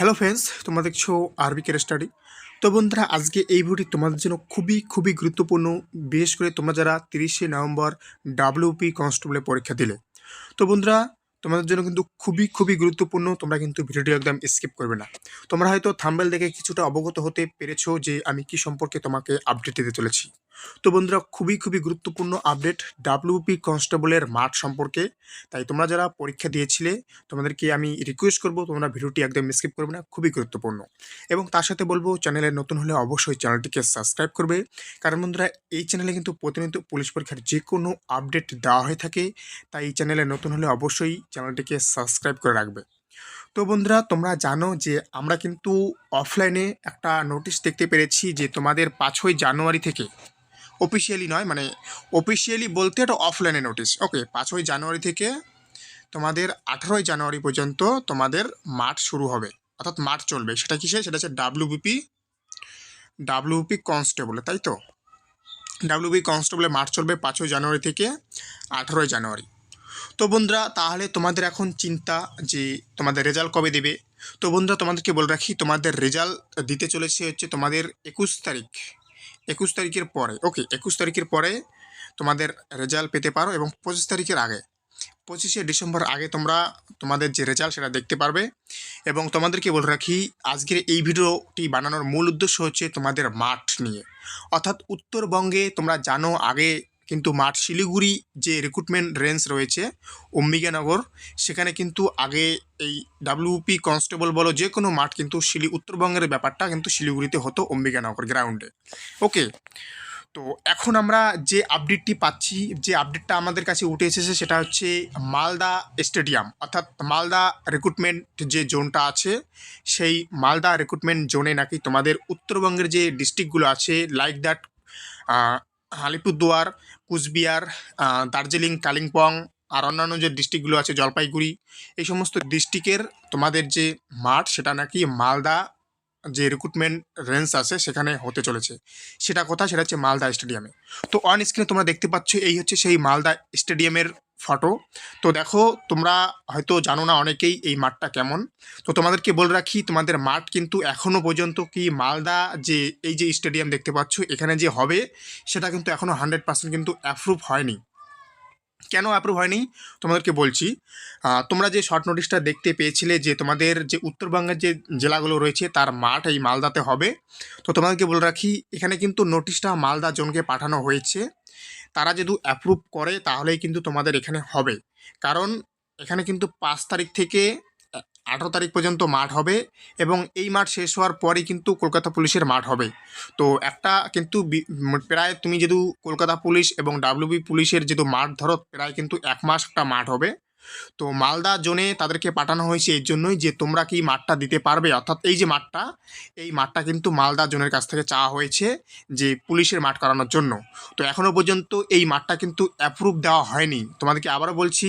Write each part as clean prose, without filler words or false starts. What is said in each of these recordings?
Hello friends, তোমরা দেখছো আরবি কেয়ার স্টাডি। তো বন্ধুরা, আজকে এই ভিডিওটি তোমাদের জন্য খুবই গুরুত্বপূর্ণ, বিশেষ করে তোমরা যারা 30শে নভেম্বর ডাব্লিউপি কনস্টেবলের পরীক্ষা দিলে। তো বন্ধুরা, তোমাদের জন্য কিন্তু খুবই গুরুত্বপূর্ণ। তোমরা কিন্তু ভিডিওটি একদম স্কিপ করবে না। তোমরা হয়তো থাম্বনেল দেখে কিছুটা অবগত হতে পেরেছো যে আমি কি সম্পর্কে তোমাকে আপডেট দিতে চলেছি। তো বন্ধুরা, খুবই গুরুত্বপূর্ণ আপডেট ডাব্লিউপি কনস্টেবলের মাঠ সম্পর্কে। তাই তোমরা যারা পরীক্ষা দিয়েছিলে, তোমাদেরকে আমি রিকোয়েস্ট করবো তোমরা ভিডিওটি একদম স্কিপ করবে না, খুবই গুরুত্বপূর্ণ। এবং তার সাথে বলবো, চ্যানেলে নতুন হলে অবশ্যই চ্যানেলটিকে সাবস্ক্রাইব করবে। কারণ বন্ধুরা, এই চ্যানেলে কিন্তু প্রতিনিয়ত পুলিশ পরীক্ষার যে কোনো আপডেট দেওয়া হয়ে থাকে। তাই এই চ্যানেলে নতুন হলে অবশ্যই চ্যানেলটিকে সাবস্ক্রাইব করে রাখবে। তো বন্ধুরা, তোমরা জানো যে আমরা কিন্তু অফলাইনে একটা নোটিশ দেখতে পেরেছি যে তোমাদের 5ই জানুয়ারি থেকে, অফিসিয়ালি নয়, মানে অফিসিয়ালি বলতে এটা অফলাইনে নোটিশ। ওকে, 5ই জানুয়ারি থেকে তোমাদের 18ই জানুয়ারি পর্যন্ত তোমাদের মাঠ শুরু হবে, অর্থাৎ মাঠ চলবে। সেটা কিসে? সেটা হচ্ছে ডাব্লিউপি কনস্টেবলে, তাই তো। ডাব্লিউপি কনস্টেবলে মাঠ চলবে 5ই জানুয়ারি থেকে 18ই জানুয়ারি। তো বন্ধুরা, তাহলে তোমাদের এখন চিন্তা যে তোমাদের রেজাল্ট কবে দেবে। তো বন্ধুরা, তোমাদেরকে বলে রাখি, তোমাদের রেজাল্ট দিতে চলেছে হচ্ছে তোমাদের 21 তারিখ, 21 তারিখের পরে। ওকে, 21 তারিখের পরে তোমাদের রেজাল্ট পেতে পারো, এবং 25 তারিখের আগে, 25শে ডিসেম্বর আগে তোমরা তোমাদের যে রেজাল্ট সেটা দেখতে পারবে। এবং তোমাদেরকে বলে রাখি, আজকের এই ভিডিওটি বানানোর মূল উদ্দেশ্য হচ্ছে তোমাদের মাঠ নিয়ে। অর্থাৎ উত্তরবঙ্গে তোমরা জানো আগে কিন্তু মাঠ শিলিগুড়ি যে রিক্রুটমেন্ট রেঞ্জ রয়েছে অম্বিকানগর, সেখানে কিন্তু আগে এই ডাব্লিউপি কনস্টেবল বলো যে কোনো মাঠ কিন্তু উত্তরবঙ্গের ব্যাপারটা কিন্তু শিলিগুড়িতে হতো, অম্বিকানগর গ্রাউন্ডে। ওকে, তো এখন আমরা যে আপডেটটি পাচ্ছি, যে আপডেটটা আমাদের কাছে উঠে এসেছে, সেটা হচ্ছে মালদা স্টেডিয়াম, অর্থাৎ মালদা রিক্রুটমেন্ট যে জোনটা আছে, সেই মালদা রিক্রুটমেন্ট জোনে নাকি তোমাদের উত্তরবঙ্গের যে ডিস্ট্রিক্টগুলো আছে, লাইক দ্যাট আলিপুরদুয়ার, কুচবিহার, দার্জিলিং, কালিম্পং, আর অন্যান্য যে ডিস্ট্রিক্টগুলো আছে, জলপাইগুড়ি, এই সমস্ত ডিস্ট্রিক্টের তোমাদের যে মাঠ, সেটা নাকি মালদা যে রিক্রুটমেন্ট রেঞ্জ আছে সেখানে হতে চলেছে। সেটা কোথায়? সেটা হচ্ছে মালদা স্টেডিয়ামে। তো অন স্ক্রিনে তোমরা দেখতে পাচ্ছ, এই হচ্ছে সেই মালদা স্টেডিয়ামের ফটো। তো দেখো, তোমরা হয়তো জানো না অনেকেই এই মাঠটা কেমন। তো তোমাদেরকে বলে রাখি, তোমাদের মাঠ কিন্তু এখনও পর্যন্ত কি মালদা যে এই যে স্টেডিয়াম দেখতে পাচ্ছ এখানে যে হবে, সেটা কিন্তু এখনও 100% কিন্তু অ্যাপ্রুভ হয়নি। কেন অ্যাপ্রুভ হয়নি তোমাদেরকে বলছি। তোমরা যে শর্ট নোটিশটা দেখতে পেয়েছিলে যে তোমাদের যে উত্তরবঙ্গের যে জেলাগুলো রয়েছে তার মাঠ এই মালদাতে হবে। তো তোমাদেরকে বলে রাখি, এখানে কিন্তু নোটিশটা মালদা জোনকে পাঠানো হয়েছে। তারা যদি অ্যাপ্রুভ করে তাহলেই কিন্তু তোমাদের এখানে হবে। কারণ এখানে কিন্তু 5 তারিখ থেকে 18 তারিখ পর্যন্ত মাঠ হবে, এবং এই মাঠ শেষ হওয়ার পরেই কিন্তু কলকাতা পুলিশের মাঠ হবে। তো একটা কিন্তু প্রায় তুমি যেহেতু কলকাতা পুলিশ এবং ডাব্লিউবি পুলিশের যেহেতু মাঠ ধরো, প্রায় কিন্তু 1 মাস একটা মাঠ হবে। তো মালদা জোনে তাদেরকে পাঠানো হয়েছে এর জন্যই যে তোমরা কি মাঠটা দিতে পারবে, অর্থাৎ এই মাঠটা কিন্তু মালদা জোনের কাছ থেকে চাওয়া হয়েছে যে পুলিশের মাঠ করানোর জন্য। তো এখনও পর্যন্ত এই মাঠটা কিন্তু অ্যাপ্রুভ দেওয়া হয়নি। তোমাদেরকে আবারও বলছি,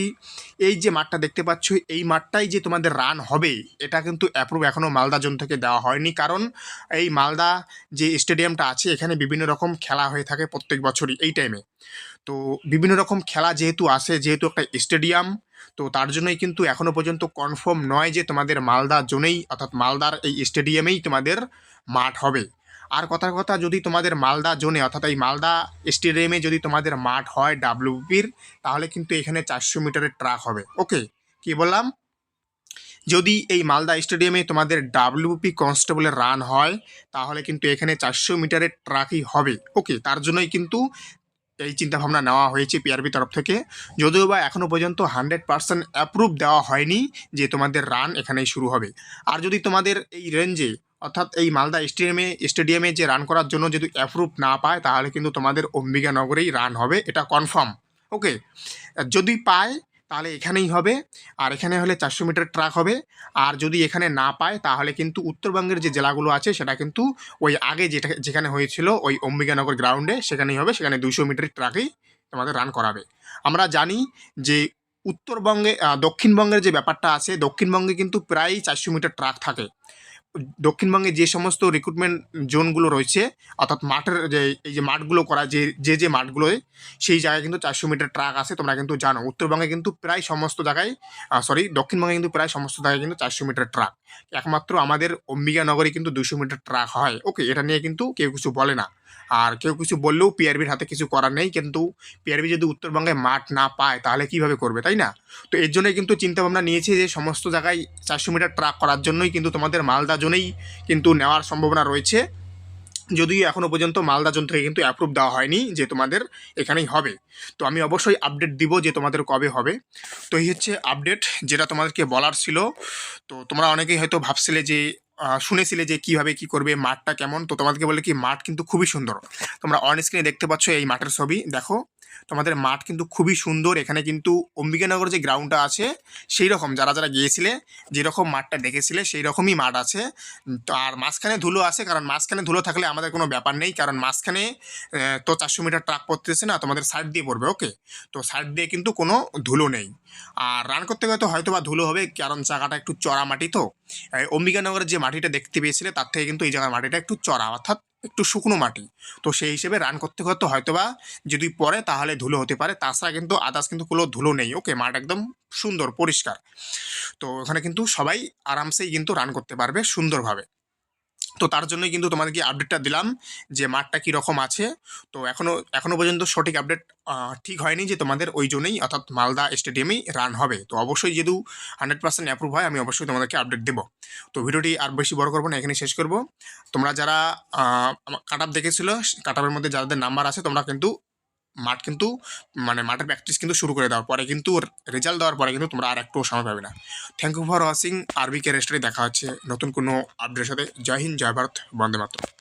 এই যে মাঠটা দেখতে পাচ্ছ, এই মাঠটাই যে তোমাদের রান হবে, এটা কিন্তু অ্যাপ্রুভ এখনও মালদা জোন থেকে দেওয়া হয়নি। কারণ এই মালদা যে স্টেডিয়ামটা আছে, এখানে বিভিন্ন রকম খেলা হয়ে থাকে প্রত্যেক বছরই এই টাইমে। তো বিভিন্ন রকম খেলা যেহেতু আসে, যেহেতু একটা স্টেডিয়াম, তো তার জন্যই কিন্তু এখনও পর্যন্ত কনফার্ম নয় যে তোমাদের মালদা জোনেই, অর্থাৎ মালদার এই স্টেডিয়ামেই তোমাদের মাঠ হবে। আর কথার কথা, যদি তোমাদের মালদা জোনে, অর্থাৎ এই মালদা স্টেডিয়ামে যদি তোমাদের মাঠ হয় ডাব্লিউপির, তাহলে কিন্তু এখানে 400 মিটারের ট্র্যাক হবে। ওকে, কি বললাম? যদি এই মালদা স্টেডিয়ামে তোমাদের ডাব্লিউপি কনস্টেবলের রান হয়, তাহলে কিন্তু এখানে 400 মিটারের ট্র্যাকই হবে। ওকে, তার জন্যই কিন্তু এই চিন্তাভাবনা নেওয়া হয়েছে পিআরবি তরফ থেকে। যদিও বা এখনও পর্যন্ত 100% অ্যাপ্রুভ দেওয়া হয়নি যে তোমাদের রান এখানেই শুরু হবে। আর যদি তোমাদের এই রেঞ্জে, অর্থাৎ এই মালদা স্টেডিয়ামে যে রান করার জন্য যদি অ্যাপ্রুভ না পায়, তাহলে কিন্তু তোমাদের অম্বিকানগরেই রান হবে, এটা কনফার্ম। ওকে, যদি পায় তাহলে এখানেই হবে, আর এখানে হলে 400 মিটার ট্র্যাক হবে। আর যদি এখানে না পায়, তাহলে কিন্তু উত্তরবঙ্গের যে জেলাগুলো আছে সেটা কিন্তু ওই আগে যেখানে হয়েছিল ওই অম্বিকানগর গ্রাউন্ডে সেখানেই হবে, সেখানে 200 মিটারের ট্র্যাকেই তোমাদের রান করাবে। আমরা জানি যে উত্তরবঙ্গে দক্ষিণবঙ্গের যে ব্যাপারটা আছে, দক্ষিণবঙ্গে কিন্তু প্রায় 400 মিটার ট্র্যাক থাকে। দক্ষিণবঙ্গে যে সমস্ত রিক্রুটমেন্ট জোনগুলো রয়েছে, অর্থাৎ মাঠের যে এই যে মাঠগুলো করা, যে মাঠগুলোয়, সেই জায়গায় কিন্তু 400 মিটার ট্রাক আছে, তোমরা কিন্তু জানো। উত্তরবঙ্গে কিন্তু প্রায় সমস্ত জায়গায়, দক্ষিণবঙ্গে কিন্তু প্রায় সমস্ত জায়গায় কিন্তু 400 মিটার ট্রাক। একমাত্র আমাদের অম্বিকানগরে কিন্তু 200 মিটার ট্রাক হয়। ওকে, এটা নিয়ে কিন্তু কেউ কিছু বলে না। আর কেউ কিছু বললেও পিআরবির হাতে কিছু করার নেই, কিন্তু পিআরবি যদি উত্তরবঙ্গে মাঠ না পায় তাহলে কিভাবে করবে, তাই না? তো এর জন্যই কিন্তু চিন্তাভাবনা নিয়েছে যে সমস্ত জায়গায় 400 মিটার ট্রাক করার জন্যই কিন্তু তোমাদের মালদা জোনেই কিন্তু নেওয়ার সম্ভাবনা রয়েছে। যদিও এখনও পর্যন্ত মালদা জোন থেকে কিন্তু অ্যাপ্রুভ দেওয়া হয়নি যে তোমাদের এখানেই হবে। তো আমি অবশ্যই আপডেট দিব যে তোমাদের কবে হবে। তো এই হচ্ছে আপডেট যেটা তোমাদেরকে বলার ছিল। তো তোমরা অনেকেই হয়তো ভাবছিলে যে শুনেছিলে যে কিভাবে কি করবে, মাঠটা কেমন। তো তোমাদেরকে বলে কি, মাঠ কিন্তু খুবই সুন্দর। তোমরা অন স্ক্রিনে দেখতে পাচ্ছ এই মাঠের ছবি, দেখো তোমাদের মাঠ কিন্তু খুবই সুন্দর। এখানে কিন্তু অম্বিকানগর যে গ্রাউন্ডটা আছে সেই রকম, যারা যারা গিয়েছিলে যেরকম মাঠটা দেখেছিলে সেই রকমই মাঠ আছে। তো আর মাঝখানে ধুলো আছে, কারণ মাঝখানে ধুলো থাকলে আমাদের কোনো ব্যাপার নেই, কারণ মাঝখানে তো 400 মিটার ট্রাক পড়তেছে না, তোমাদের সাইড দিয়ে পড়বে। ওকে, তো সাইড দিয়ে কিন্তু কোনো ধুলো নেই। আর রান করতে গেলে তো হয়তো বা ধুলো হবে, কারণ জায়গাটা একটু চড়া মাটি। তো অম্বিকানগরের যে মাটিটা দেখতে পেয়েছিলে তার থেকে কিন্তু এই জায়গার মাটিটা একটু চড়া, অর্থাৎ একটু শুকনো মাটি। তো সেই হিসেবে রান করতে করতে হয়তো বা যদি পড়ে তাহলে ধুলো হতে পারে, তাছাড়া কিন্তু আদার্স কিন্তু কোনো ধুলো নেই। ওকে, মাঠ একদম সুন্দর পরিষ্কার। তো ওখানে কিন্তু সবাই আরামসেই কিন্তু রান করতে পারবে সুন্দরভাবে। তো তার জন্যই কিন্তু তোমাদেরকে আপডেটটা দিলাম যে মাঠটা কীরকম আছে। তো এখনও পর্যন্ত সঠিক আপডেট ঠিক হয়নি যে তোমাদের ওই জন্যই, অর্থাৎ মালদা স্টেডিয়ামেই রান হবে। তো অবশ্যই যেহেতু 100% অ্যাপ্রুভ হয়, আমি অবশ্যই তোমাদেরকে আপডেট দেবো। তো ভিডিওটি আর বেশি বড় করবো না, এখানে শেষ করব। তোমরা যারা কাট আপ দেখেছিল, কাট আপের মধ্যে যাদের নাম্বার আছে, তোমরা কিন্তু মাঠ কিন্তু মানে মাঠের প্র্যাকটিস কিন্তু শুরু করে দেওয়ার পরে কিন্তু রেজাল্ট দেওয়ার পরে কিন্তু তোমরা আর একটুও সময় পাবে না। Thank you for watching. আরবিকে রেস্টারে দেখা হচ্ছে নতুন কোনো আপডেটের সাথে। জয় হিন্দ, জয় ভারত, বন্দে মাতরম।